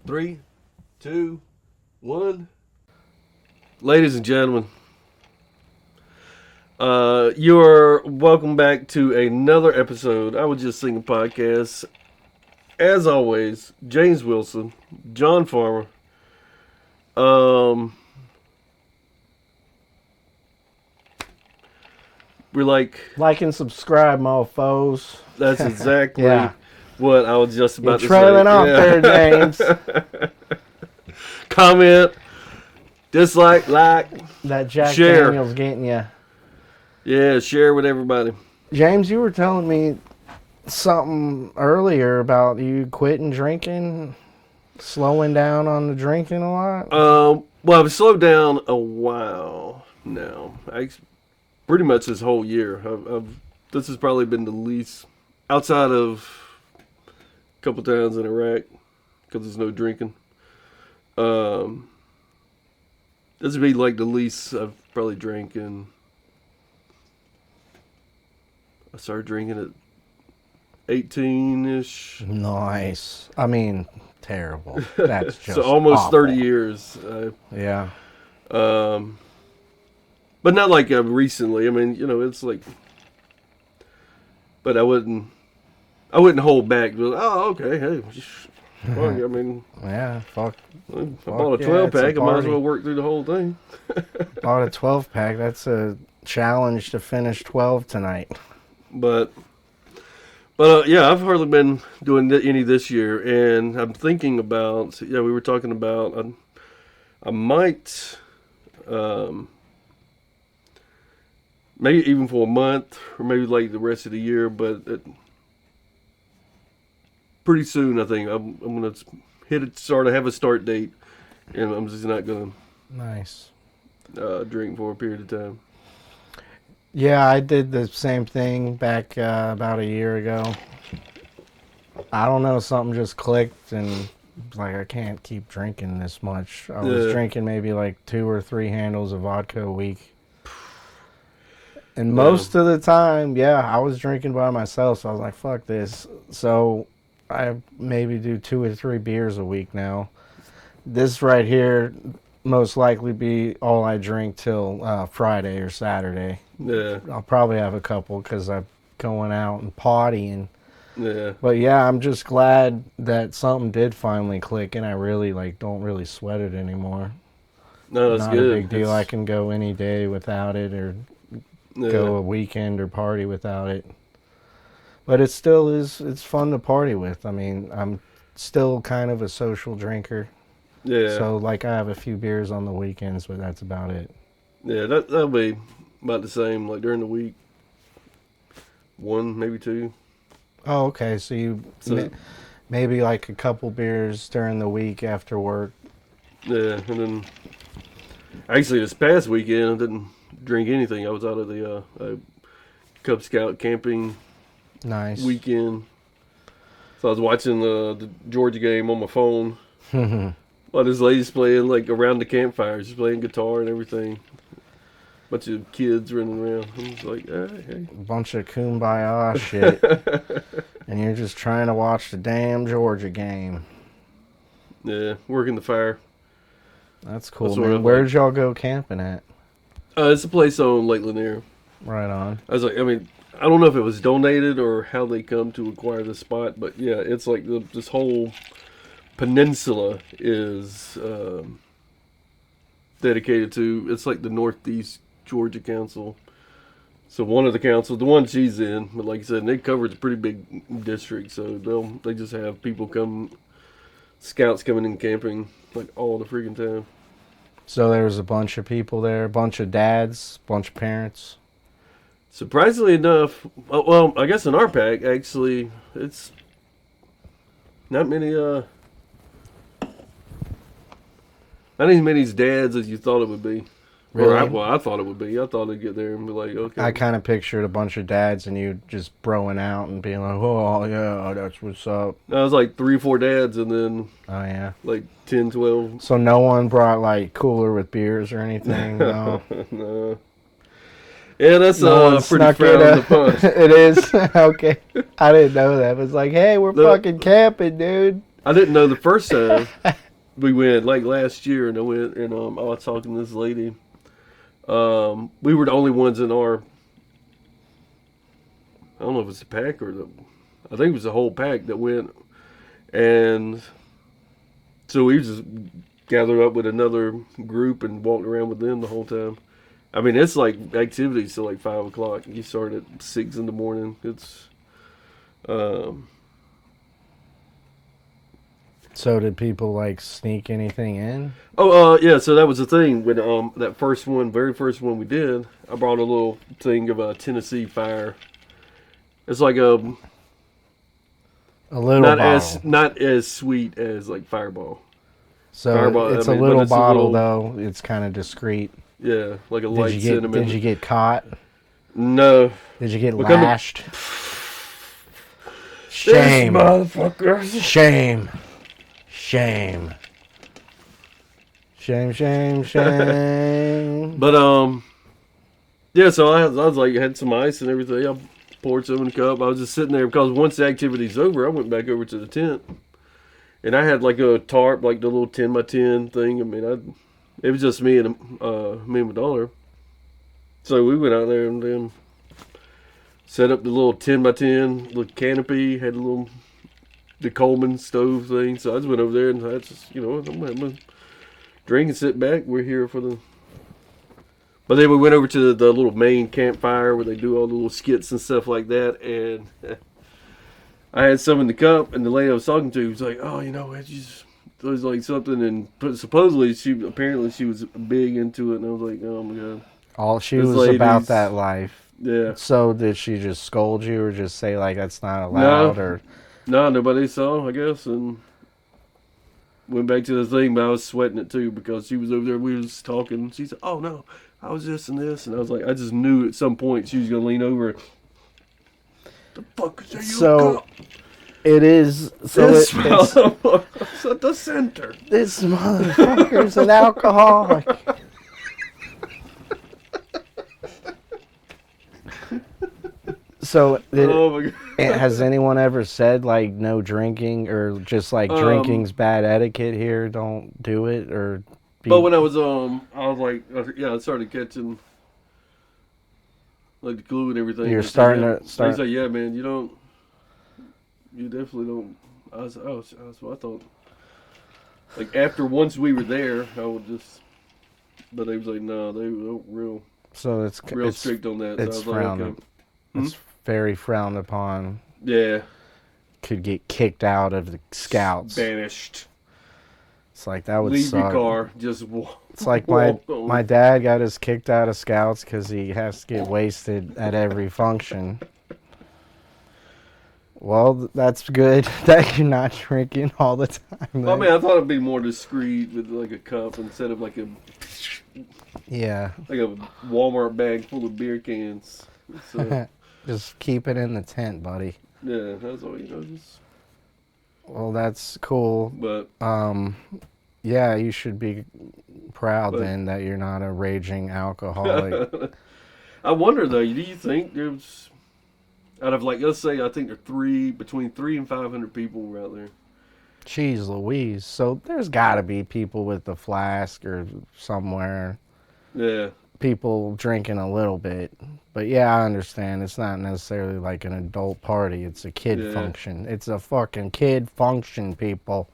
3, 2, 1. Ladies and gentlemen, you're welcome back to another episode. I was just singing podcast. As always, James Wilson, John Farmer. We're like and subscribe, mofos. That's exactly what I was just about to say. You're trailing off there, James. Comment, dislike, like, that Jack share. Daniels getting you. Yeah, share with everybody. James, you were telling me something earlier about you quitting drinking, slowing down on the drinking a lot. Well, I've slowed down a while now. Pretty much this whole year. This has probably been the least, outside of a couple times in Iraq, because there's no drinking. This would be like the least I've probably drank in. I started drinking at 18-ish. Nice. I mean, terrible. That's just so almost awful. 30 years. Yeah. But not like recently. I mean, it's like. But I wouldn't hold back. Oh, okay, hey. Well, I mean. Yeah, fuck. I bought a 12-pack. I might as well work through the whole thing. Bought a 12-pack. That's a challenge to finish 12 tonight. But yeah, I've hardly been doing any this year, and I'm thinking about. Yeah, we were talking about. I might. Maybe even for a month, or maybe like the rest of the year, but pretty soon I think I'm gonna have a start date, and I'm just not gonna drink for a period of time. Yeah, I did the same thing back about a year ago. I don't know, something just clicked, and like I can't keep drinking this much. I was drinking maybe like 2 or 3 handles of vodka a week. And most of the time, I was drinking by myself, so I was like, fuck this. So I maybe do 2 or 3 beers a week now. This right here most likely be all I drink till Friday or Saturday. Yeah. I'll probably have a couple because I'm going out and partying. Yeah. But yeah, I'm just glad that something did finally click, and I really don't really sweat it anymore. No, that's not good. Not a big deal. I can go any day without it, or go a weekend or party without it. But it still is, it's fun to party with. I mean, I'm still kind of a social drinker. Yeah. So like I have a few beers on the weekends, but that's about it. Yeah, that'll be about the same, like during the week. 1, maybe 2. Oh, okay. So maybe like a couple beers during the week after work. Yeah, and then actually this past weekend I didn't drink anything. I was out of the Cub Scout camping weekend. So I was watching the Georgia game on my phone. While this lady's playing like around the campfire. She's playing guitar and everything. Bunch of kids running around. I was like, hey. A bunch of kumbaya shit. And you're just trying to watch the damn Georgia game. Yeah, working the fire. That's cool, man. Where'd y'all go camping at? It's a place on Lake Lanier. Right on. I was like, I mean, I don't know if it was donated or how they come to acquire the spot, but yeah, it's like this whole peninsula is dedicated to. It's like the Northeast Georgia Council. So one of the councils, the one she's in, but like I said, they cover a pretty big district. So they just have people scouts coming in camping like all the freaking time. So there was a bunch of people there, a bunch of dads, a bunch of parents. Surprisingly enough, well, I guess in our pack, actually, it's not many, not as many dads as you thought it would be. Really? I thought it would be. I thought I'd get there and be like, okay. I kind of pictured a bunch of dads and you just broing out and being like, oh, yeah, that's what's up. I was like 3 or 4 dads and then like 10, 12. So no one brought like cooler with beers or anything? No. No. Yeah, that's pretty frowned upon. It is? Okay. I didn't know that. It was like, hey, we're fucking camping, dude. I didn't know the first time we went, like last year, and I went and I was talking to this lady. We were the only ones in our. I don't know if it's a pack or I think it was the whole pack that went, and so we just gathered up with another group and walked around with them the whole time. I mean, it's like activities till like 5 o'clock. You start at 6 in the morning. It's. So did people like sneak anything in? Oh, yeah. So that was the thing when that first one, very first one we did. I brought a little thing of a Tennessee Fire. It's like a little not bottle. not as sweet as like Fireball. So Fireball, it's a little bottle though. It's kind of discreet. Yeah, like a light cinnamon. Did you get caught? No. Did you get lashed? Shame, motherfuckers. Shame. Shame. Shame, shame, shame. But yeah. So I was like, had some ice and everything. I poured some in the cup. I was just sitting there because once the activity's over, I went back over to the tent, and I had like a tarp, like the little 10x10 thing. I mean, it was just me and my daughter. So we went out there and then set up the little 10x10 little canopy. Had the Coleman stove thing. So I just went over there and I just, I'm having a drink and sit back. We're here for the. But then we went over to the little main campfire where they do all the little skits and stuff like that. And I had some in the cup, and the lady I was talking to was like, "Oh, it was like something." And supposedly she was big into it, and I was like, "Oh my god!" All she was about that life. Yeah. So did she just scold you, or just say like that's not allowed, or? No, nobody saw, I guess, and went back to the thing. But I was sweating it too because she was over there. We was talking. She said, "Oh no, I was this and this," and I was like, I just knew at some point she was gonna lean over. The fuck is so it is. So this motherfucker's at the center. This motherfucker's an alcoholic. So oh my God. Has anyone ever said like no drinking or just like drinking's bad etiquette here? Don't do it or. But when I was like, yeah, I started catching like the clue and everything. You're starting to start. He's like, yeah, man, you definitely don't. I thought, like once we were there, I would just. But they was like, no, they were real. So it's strict on that. It's so frowned. Like, okay. It's very frowned upon. Yeah. Could get kicked out of the scouts. Banished. It's like that would leave suck. Your car. Just walk. It's like my dad got us kicked out of scouts because he has to get wasted at every function. Well, that's good that you're not drinking all the time. Well, I mean, I thought it'd be more discreet with like a cup instead of like a. Yeah. Like a Walmart bag full of beer cans. So. Just keep it in the tent, buddy. Yeah, that's all just. Well, that's cool. But yeah, you should be proud then that you're not a raging alcoholic. I wonder though, do you think there's out of like let's say I think there between 300 and 500 people were out there. Jeez Louise. So there's gotta be people with the flask or somewhere. Yeah. People drinking a little bit. But yeah, I understand. It's not necessarily like an adult party. It's a kid function. It's a fucking kid function, people.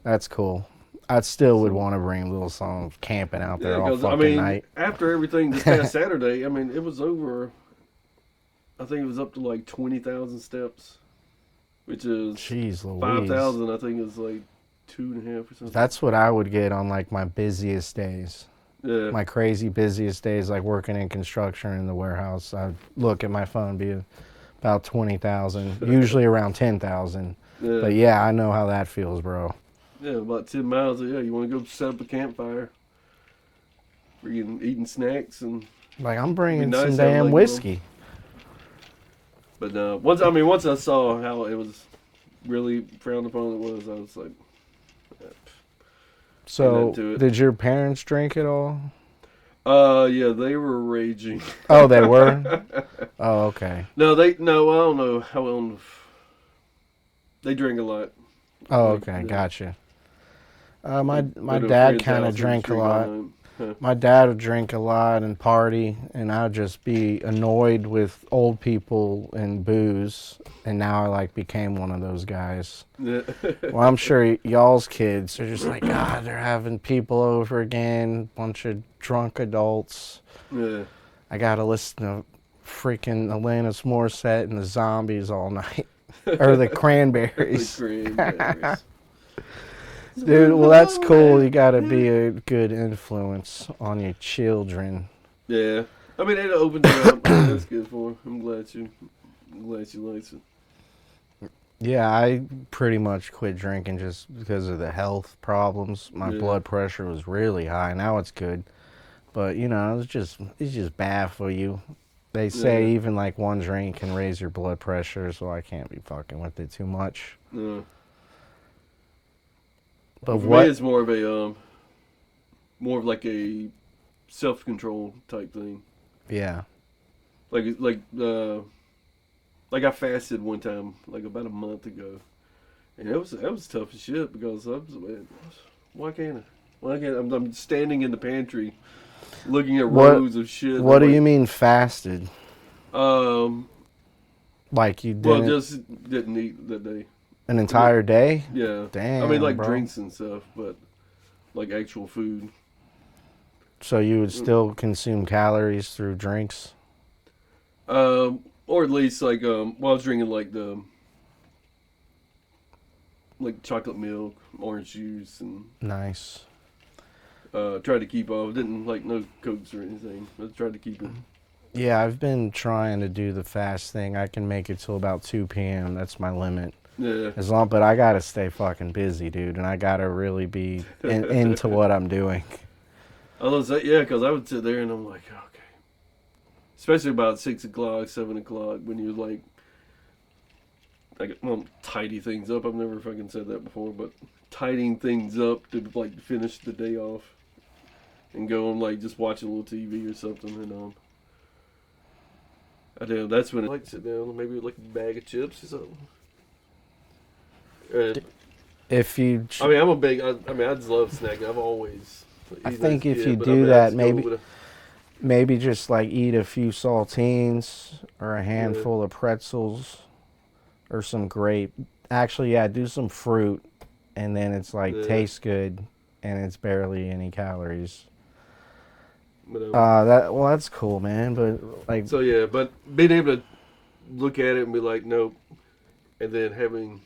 That's cool. I still would want to bring little songs camping out there all fucking night. After everything this past Saturday, I mean, it was over, I think it was up to like 20,000 steps, which is 5,000, I think is like 2.5 or something. That's what I would get on like my busiest days. Yeah. My crazy busiest days, like working in construction in the warehouse. I'd look at my phone, be about 20,000, usually around 10,000. Yeah. But yeah, I know how that feels, bro. Yeah, about 10 miles. Yeah, you want to go set up a campfire. Freaking eating snacks and. Like I'm bringing some damn whiskey. But once I saw how it was really frowned upon, I was like. So, did your parents drink at all? Yeah, they were raging. Oh, they were? Oh, okay. No, I don't know how long. They drink a lot. Oh, Like, okay, yeah. gotcha. My Go to a dad friend's kind of house and drank a drink all lot. night. Huh. My dad would drink a lot and party, and I'd just be annoyed with old people and booze. And now I like became one of those guys. Yeah. Well, I'm sure y'all's kids are just like, God, they're having people over again, bunch of drunk adults. Yeah. I gotta listen to freaking Alanis Morissette and the Zombies all night, or the Cranberries. The Cranberries. Dude, well, that's cool. You gotta be a good influence on your children. Yeah. I mean, it opened it up. I mean, that's good for her. I'm glad you liked it. Yeah, I pretty much quit drinking just because of the health problems. My blood pressure was really high. Now it's good, but you know, it's just bad for you. They say even like one drink can raise your blood pressure, so I can't be fucking with it too much. Yeah. But for what? me, it's more of like a self-control type thing. Yeah. Like I fasted one time, like about a month ago, and that was tough as shit because I was like, why can't I'm standing in the pantry, looking at rows of shit. What do you mean fasted? Like you didn't? Well, just didn't eat that day. An entire day? Yeah. Damn. I mean, like bro. drinks and stuff, but like actual food. So you would still consume calories through drinks? Or at least like I was drinking like chocolate milk, orange juice, and nice. Tried to keep off. Didn't like no cokes or anything. I tried to keep it. Yeah, I've been trying to do the fast thing. I can make it till about 2 p.m. That's my limit. Yeah. But I gotta stay fucking busy, dude, and I gotta really be into what I'm doing. I was because I would sit there and I'm like, okay, especially about 6 o'clock, 7 o'clock when you like tidy things up. I've never fucking said that before, but tidying things up to like finish the day off and go and like just watch a little TV or something, and that's when I like to sit down, maybe with like a bag of chips or something. If you, I mean, I'm a big. I just love snacking. I've always. I think if you do that, maybe just like eat a few saltines or a handful of pretzels or some grape. Actually, yeah, do some fruit, and then it's like tastes good, and it's barely any calories. But, that's cool, man. But like, so yeah, but being able to look at it and be like, nope, and then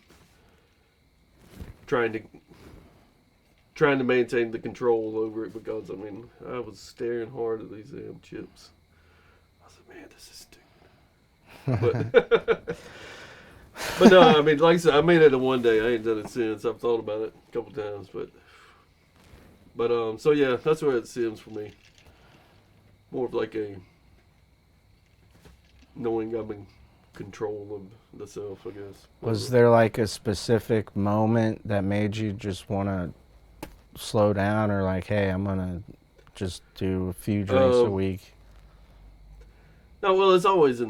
trying to maintain the control over it, because I mean I was staring hard at these damn chips. I said, man, this is stupid. But no, I mean, like I said, I made it in one day. I ain't done it since. I've thought about it a couple times, but so yeah, that's where it stems for me. More of like a knowing I'm in control of the self, I guess. Was there like a specific moment that made you just want to slow down, or like, hey, I'm gonna just do a few drinks a week? No, well, it's always I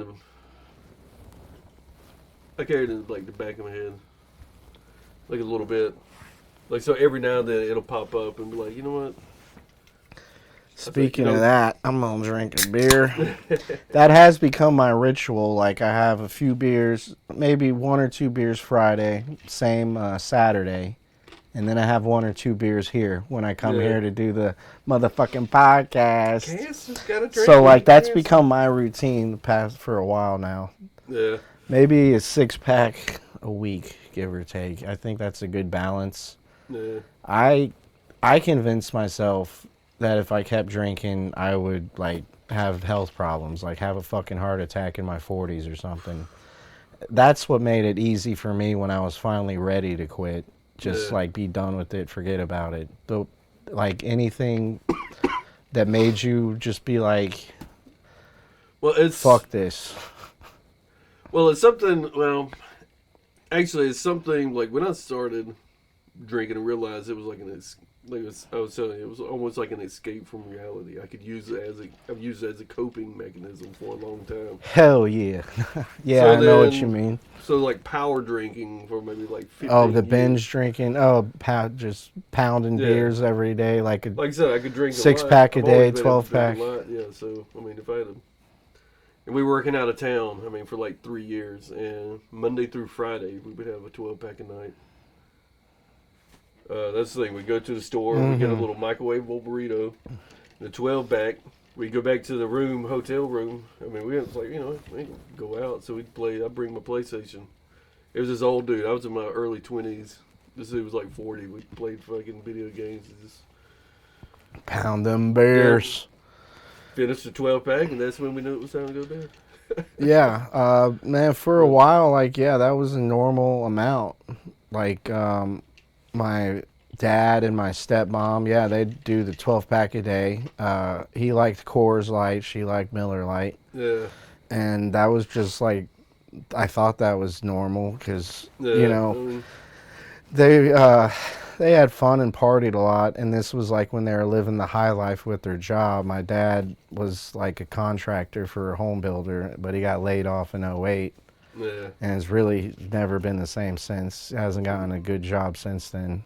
carry it in like the back of my head, like a little bit, like so every now and then it'll pop up and be like, you know what? Speaking of that, I'm gonna drink a beer. That has become my ritual. Like, I have a few beers, maybe 1 or 2 beers Friday, same Saturday, and then I have 1 or 2 beers here when I come here to do the motherfucking podcast. So like that's become my routine for a while now. Yeah. Maybe a 6-pack a week, give or take. I think that's a good balance. Yeah. I convinced myself that if I kept drinking, I would like have health problems, like have a fucking heart attack in my 40s or something. That's what made it easy for me when I was finally ready to quit. Just like be done with it, forget about it. But like anything that made you just be like, well, it's fuck this. Well, it's something. Well, actually, it's something like when I started. drinking and realized it was like I was telling you, it was almost like an escape from reality. I could use it I've used it as a coping mechanism for a long time. Hell yeah. Yeah, So I know what you mean. So like power drinking for maybe like 15 Oh, the years. binge drinking. Oh, just pounding beers every day, like I said, I could drink a lot. 6-pack a day, I've 12-pack. A lot, yeah. So I mean, if I had and we were working out of town. I mean, for like 3 years, and Monday through Friday we would have a 12-pack a night. That's the thing. We go to the store, we get a little microwavable burrito, the 12-pack. We go back to the hotel room. I mean, we was like, we go out, so we'd play. I'd bring my PlayStation. It was this old dude. I was in my early 20s. This dude was like 40. We played fucking video games. Just pound them bears. Finished the 12-pack, and that's when we knew it was time to go to bed. Yeah, man, for a while, like, that was a normal amount. Like, my dad and my stepmom, they'd do the 12-pack a day. He liked Coors Light, she liked Miller Lite. Yeah. And that was just like, I thought that was normal because, they had fun and partied a lot. And this was like when they were living the high life with their job. My dad was like a contractor for a home builder, but he got laid off in 2008. Yeah. And it's really never been the same since. Hasn't gotten a good job since then.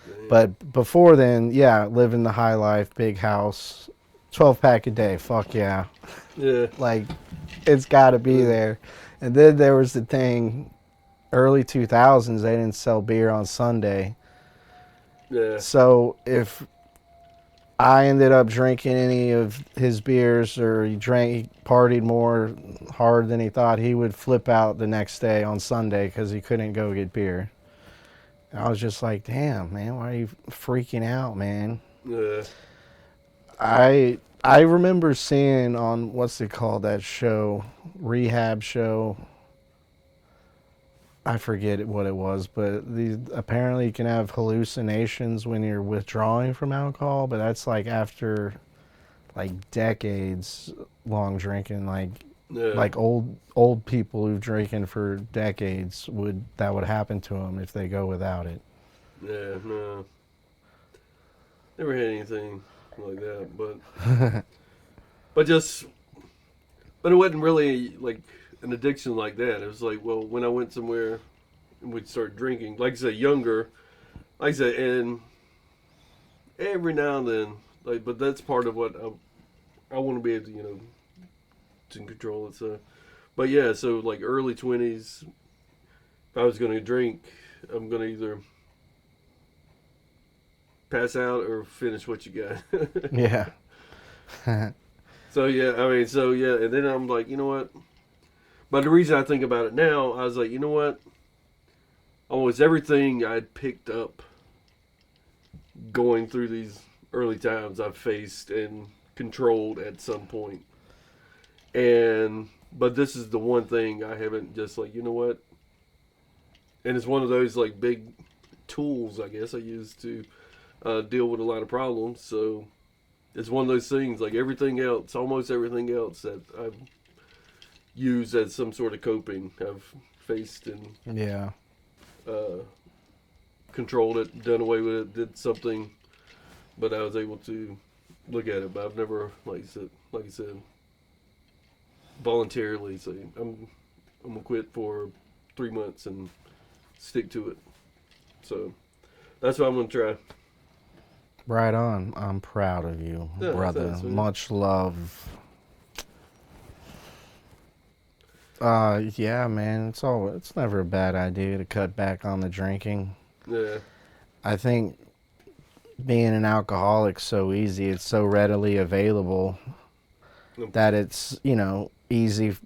Yeah. But before then, living the high life, big house, 12-pack a day, fuck yeah. Yeah. Like, it's got to be there. And then there was the thing, early 2000s, they didn't sell beer on Sunday. Yeah. So if I ended up drinking any of his beers or he partied more hard than he thought, he would flip out the next day on Sunday because he couldn't go get beer. And I was just like, damn, man, why are you freaking out, man? Yeah. I remember seeing on, what's it called, that show, rehab show. I forget what it was, but apparently you can have hallucinations when you're withdrawing from alcohol, but that's like after like decades long drinking, like old people who've drinking for decades that would happen to them if they go without it. Yeah, no. Never had anything like that, but it wasn't really like an addiction like that. It was like, well, when I went somewhere and we'd start drinking, like I said, younger, like I said, and every now and then, like, but that's part of what I want to be able to, to control it. So, but yeah, so like early 20s, if I was going to drink, I'm going to either pass out or finish what you got. Yeah. So yeah, and then I'm like, you know what? But the reason I think about it now, I was like, you know what? Almost everything I'd picked up going through these early times I've faced and controlled at some point. But this is the one thing I haven't just like, you know what? And it's one of those like big tools, I guess, I use to deal with a lot of problems. So it's one of those things like almost everything else that I've used as some sort of coping, I've faced and controlled it, done away with it, did something, but I was able to look at it. But I've never, like I said, voluntarily say I'm gonna quit for 3 months and stick to it. So that's what I'm gonna try. Right on. I'm proud of you, brother. Much love. Yeah, man. It's never a bad idea to cut back on the drinking. Yeah. I think being an alcoholic's so easy. It's so readily available that it's, easy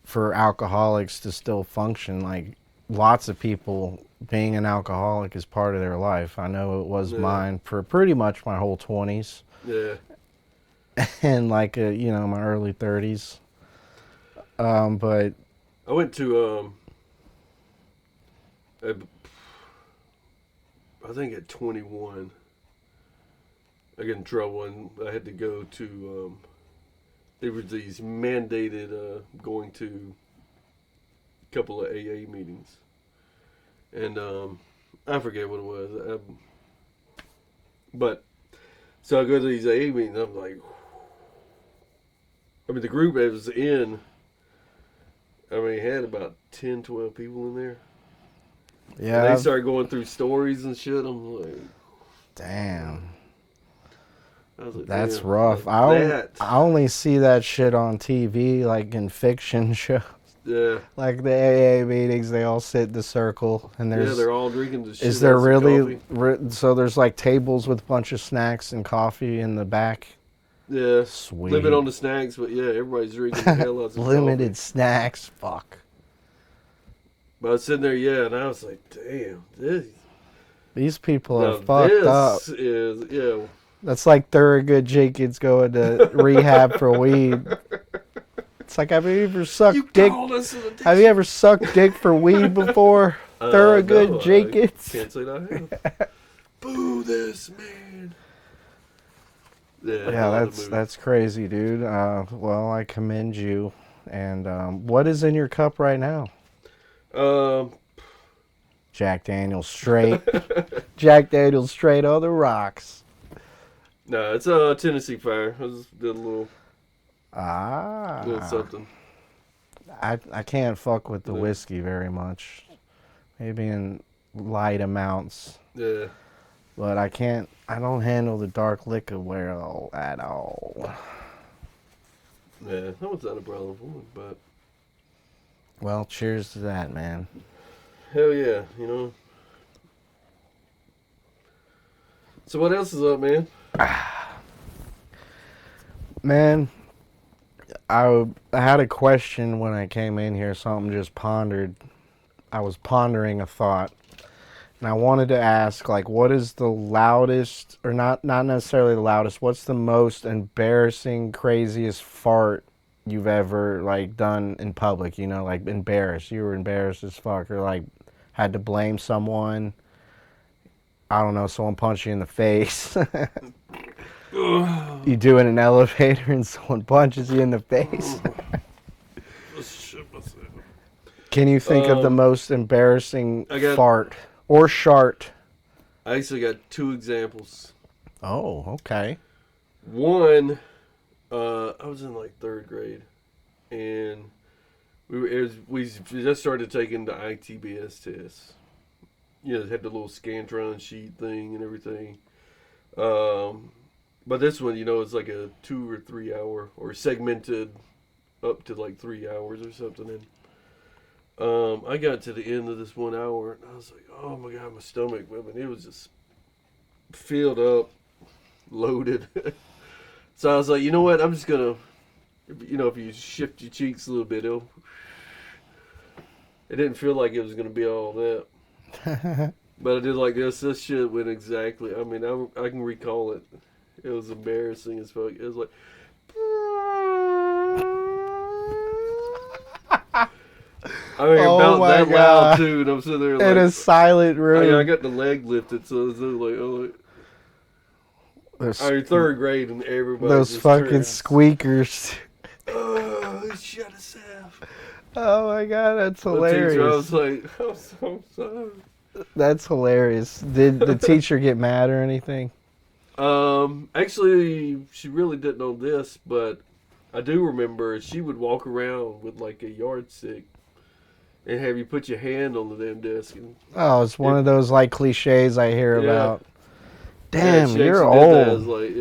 for alcoholics to still function. Like, lots of people, being an alcoholic is part of their life. I know it was mine for pretty much my whole 20s. Yeah. And like, my early 30s. But I went to I think at 21 I got in trouble and I had to go to there was these mandated going to a couple of AA meetings, and I forget what it was. But so I go to these AA meetings. I'm like, I mean, the group I was in, I mean, had about 10, 12 people in there. Yeah. And they started going through stories and shit. I'm like, damn. Like, that's rough. I only see that shit on TV, like in fiction shows. Yeah. Like the AA meetings, they all sit in the circle, and there's they're all drinking the shit. Is there really? So there's like tables with a bunch of snacks and coffee in the back. Yeah. Sweet. Limit on the snacks, but yeah, everybody's drinking the hell out of limited coffee. Snacks. Fuck. But I was sitting there, yeah, and I was like, damn, these people are fucked up. That's like Thurgood Jenkins going to rehab for weed. It's like, have you ever sucked dick? Have you ever sucked dick for weed before? Thurgood no, Jenkins. I can't say that I have. Boo this man. Yeah, that's crazy, dude. Well, I commend you. And what is in your cup right now? Jack Daniel's straight. Jack Daniel's straight on the rocks. No, it's a Tennessee Fire. I just did a little something. I can't fuck with the whiskey very much. Maybe in light amounts. Yeah. But I don't handle the dark liquor well at all. Yeah, that one's not a problem for me, but... Well, cheers to that, man. Hell yeah, you know. So what else is up, man? Man, I had a question when I came in here. Something just pondered. I was pondering a thought. And I wanted to ask, like, what is the loudest, or not necessarily the loudest, what's the most embarrassing, craziest fart you've ever, like, done in public? You know, like, embarrassed. You were embarrassed as fuck, or, like, had to blame someone. I don't know, someone punched you in the face. You do in an elevator and someone punches you in the face. Can you think of the most embarrassing fart or shart? I actually got two examples. Oh, okay. One, I was in like third grade, and we just started taking the ITBS test. You know, it had the little Scantron sheet thing and everything. But this one, you know, it's like a 2 or 3 hour, or segmented up to like 3 hours or something. And I got to the end of this 1 hour, and I was like, oh my God, my stomach, I mean, it was just filled up, loaded. So I was like, you know what, I'm just going to, you know, if you shift your cheeks a little bit, it didn't feel like it was going to be all that. But I did like this. This shit went exactly. I mean, I can recall it. It was embarrassing as fuck. It was like. I mean, about that loud too, and I'm sitting there like. In a silent room. I got the leg lifted, so it was like, oh. I mean, third grade, and everybody. Those fucking squeakers. Oh, shut us up. Oh my God, that's hilarious. The teacher, I was like, I'm so sorry. That's hilarious. Did the teacher get mad or anything? Actually, she really didn't on this, but I do remember she would walk around with like a yardstick and have you put your hand on the damn desk. And it's one of those like cliches I hear about. Damn, you're old. Like,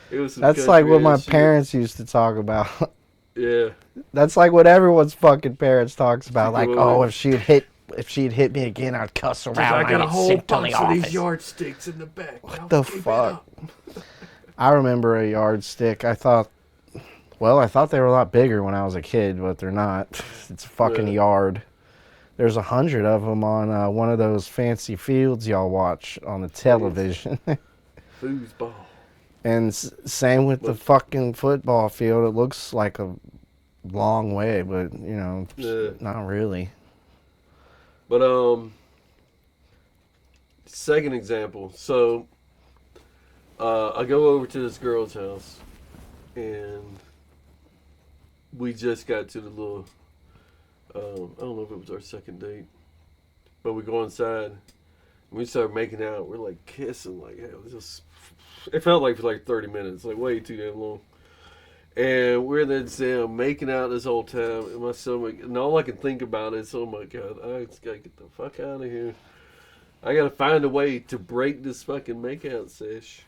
it was That's like what my parents used to talk about. Yeah. That's like what everyone's fucking parents talks about. Like, oh, if she'd hit me again, I'd cuss her out. I got a whole bunch of these yardsticks in the back. What the fuck? I remember a yardstick. I thought they were a lot bigger when I was a kid, but they're not. It's a fucking yard. There's 100 of them on one of those fancy fields y'all watch on the television. Foosball. And same with the fucking football field. It looks like a long way, but, you know, not really. But, second example. So, I go over to this girl's house, and we just got to the little, I don't know if it was our second date. But we go inside. We started making out. We're like kissing, like it felt like for like 30 minutes, like way too damn long. And we're then making out this whole time, and my stomach, and all I can think about is, oh my god, I just gotta get the fuck out of here. I gotta find a way to break this fucking makeout sesh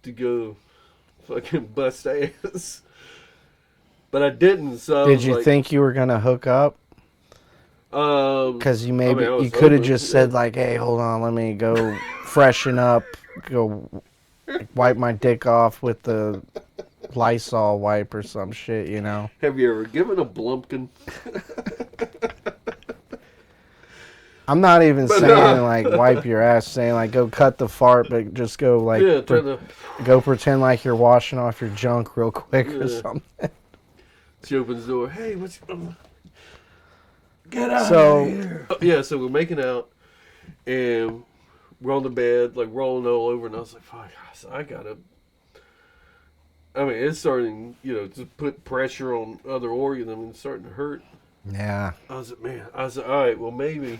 to go fucking bust ass. But I didn't. So did you think you were gonna hook up? Because you you could have just said like, "Hey, hold on, let me go freshen up, go wipe my dick off with the Lysol wipe or some shit," you know. Have you ever given a blumpkin? I'm not even saying like wipe your ass, saying like go cut the fart, but just go like go pretend like you're washing off your junk real quick or something. She opens the door. Hey, what's get out of here? Yeah, so we're making out, and we're on the bed, like rolling all over, and I was like, fuck, I gotta. I mean, it's starting, to put pressure on other organs. I mean, it's starting to hurt. Yeah. I was like, all right, well, maybe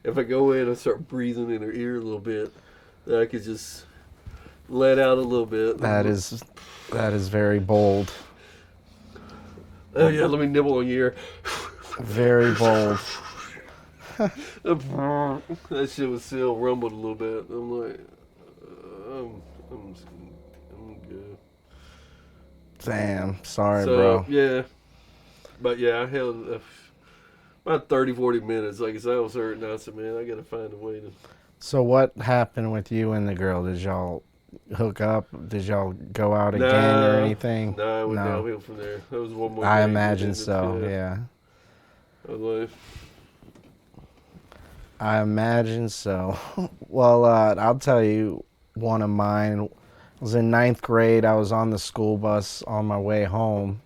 if I go in and start breathing in her ear a little bit, that I could just let out a little bit. That is very bold. Oh, yeah, let me nibble on your ear. Very bold. That shit was still rumbled a little bit. I'm like, I'm good. Damn, sorry, bro. Yeah. But yeah, I held about 30, 40 minutes. Like I said, I was hurting. I said, man, I got to find a way to. So what happened with you and the girl? Did y'all hook up? Did y'all go out again or anything? No, I went downhill from there. That was one more. I imagine so, yeah. I was like, I imagine so. Well, I'll tell you one of mine. I was in 9th grade. I was on the school bus on my way home.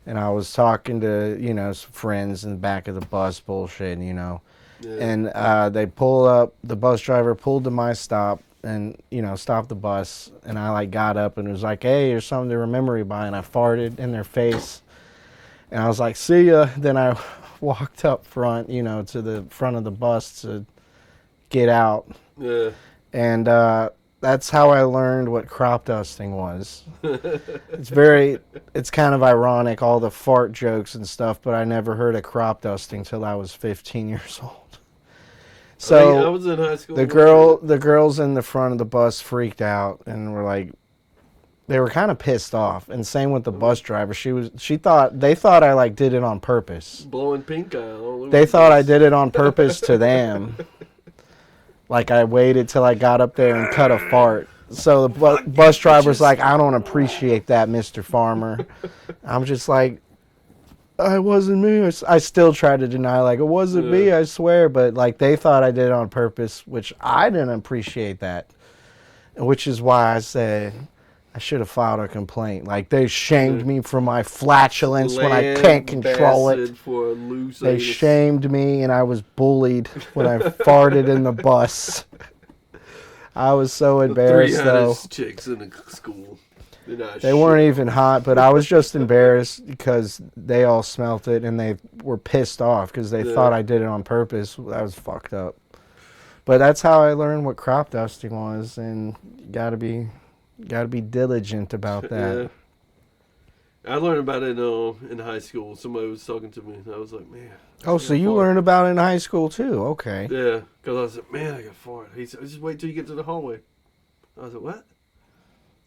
And I was talking to, some friends in the back of the bus, bullshit, Yeah. And they pulled up, the bus driver pulled to my stop and, stopped the bus. And I, got up and was like, hey, here's something to remember you by. And I farted in their face. And I was like, see ya. Then I walked up front, to the front of the bus to get out. Yeah. And that's how I learned what crop dusting was. It's kind of ironic, all the fart jokes and stuff, but I never heard of crop dusting till I was 15 years old. So I was in high school. The girls in the front of the bus freaked out and were like, they were kind of pissed off. And same with the bus driver. They thought I did it on purpose. Blowing pink eye all over. They thought I did it on purpose to them. Like I waited till I got up there and cut a fart. So the bus driver's like, I don't appreciate that, Mr. Farmer. I'm just like, it wasn't me. I still try to deny, it wasn't me, I swear. But they thought I did it on purpose, which I didn't appreciate that. Which is why I said I should have filed a complaint. They shamed me for my flatulence when I can't control it. For a loose they shamed me, and I was bullied when I farted in the bus. I was so embarrassed, though. 3 chicks in the school. They weren't even hot, but I was just embarrassed because they all smelt it, and they were pissed off because they thought I did it on purpose. That was fucked up. But that's how I learned what crop dusting was, and you gotta be diligent about that. Yeah. I learned about it in high school. Somebody was talking to me. I was like, man. Oh, so you learned about it in high school too? Okay. Yeah, because I was like, man, I got fart. He said, just wait till you get to the hallway. I was like, what?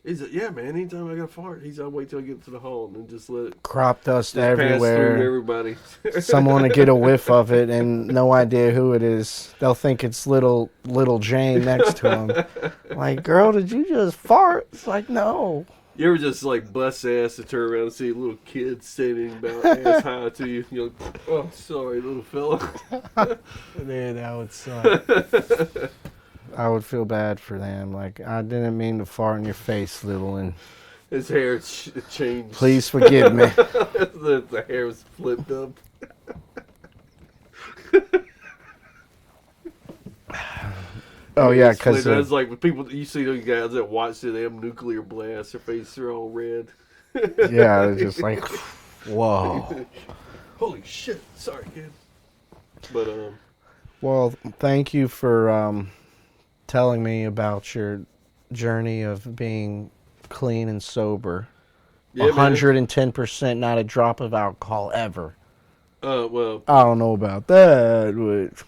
He said, yeah, man, anytime I got a fart, he said, I'll wait till I get to the hall and then just let it crop dust everywhere. Pass through everybody. Someone to get a whiff of it and no idea who it is. They'll think it's little Jane next to him. Like, girl, did you just fart? It's like, no. You ever just bust ass to turn around and see a little kid standing about ass high to you? You're like, oh, sorry, little fella. Man, that would suck. I would feel bad for them. I didn't mean to fart in your face, little one. His hair changed. Please forgive me. The hair was flipped up. Oh, yeah, because... It's like people, you see those guys that watch it, they have nuclear blasts, their faces are all red. Yeah, they're just like, whoa. Holy shit. Sorry, kid. But, Well, thank you for telling me about your journey of being clean and sober. Yeah, 110%, not a drop of alcohol ever. Well, I don't know about that, but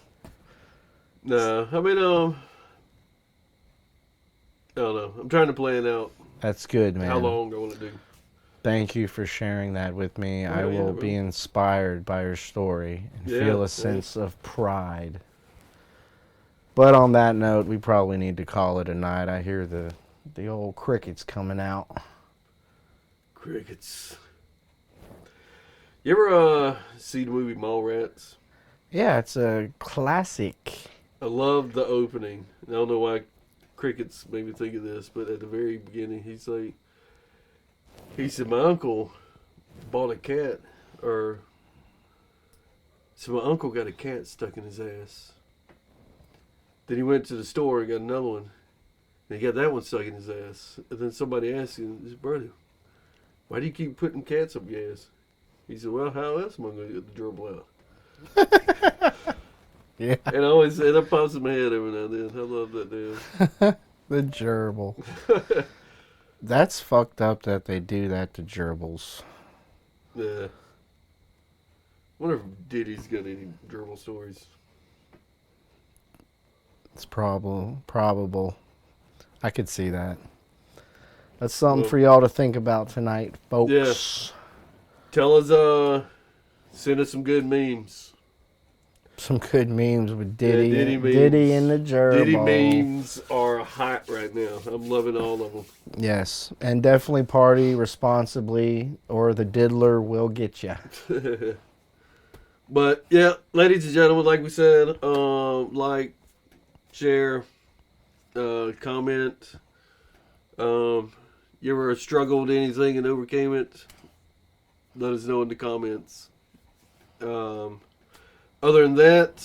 nah. I mean, I don't know. I'm trying to plan out. That's good, man. How long I want to do. Thank you for sharing that with me. I will be inspired by your story and feel a sense of pride. But on that note, we probably need to call it a night. I hear the old crickets coming out. Crickets. You ever see the movie Mallrats? Yeah, it's a classic. I love the opening. I don't know why crickets made me think of this, but at the very beginning, he said, my uncle bought a cat, so my uncle got a cat stuck in his ass. Then he went to the store and got another one, and he got that one stuck in his ass. And then somebody asked him, brother, why do you keep putting cats up your ass? He said, well, how else am I going to get the gerbil out? Yeah. And that pops in my head every now and then. I love that damn. The gerbil. That's fucked up that they do that to gerbils. Yeah. Wonder if Diddy's got any gerbil stories. It's probable. I could see that. That's something for y'all to think about tonight, folks. Yeah. Tell us, send us some good memes. Some good memes with Diddy. Yeah, Diddy and the gerbil. Diddy memes are hot right now. I'm loving all of them. Yes, and definitely party responsibly, or the diddler will get you. But yeah, ladies and gentlemen, like we said, like, share, comment. You ever struggled with anything and overcame it? Let us know in the comments. Other than that,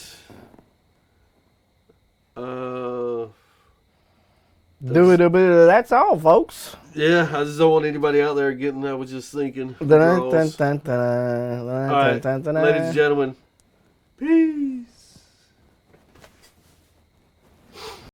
that's all, folks. Yeah, I just don't want anybody out there getting. I was just thinking. All right, ladies and gentlemen, peace.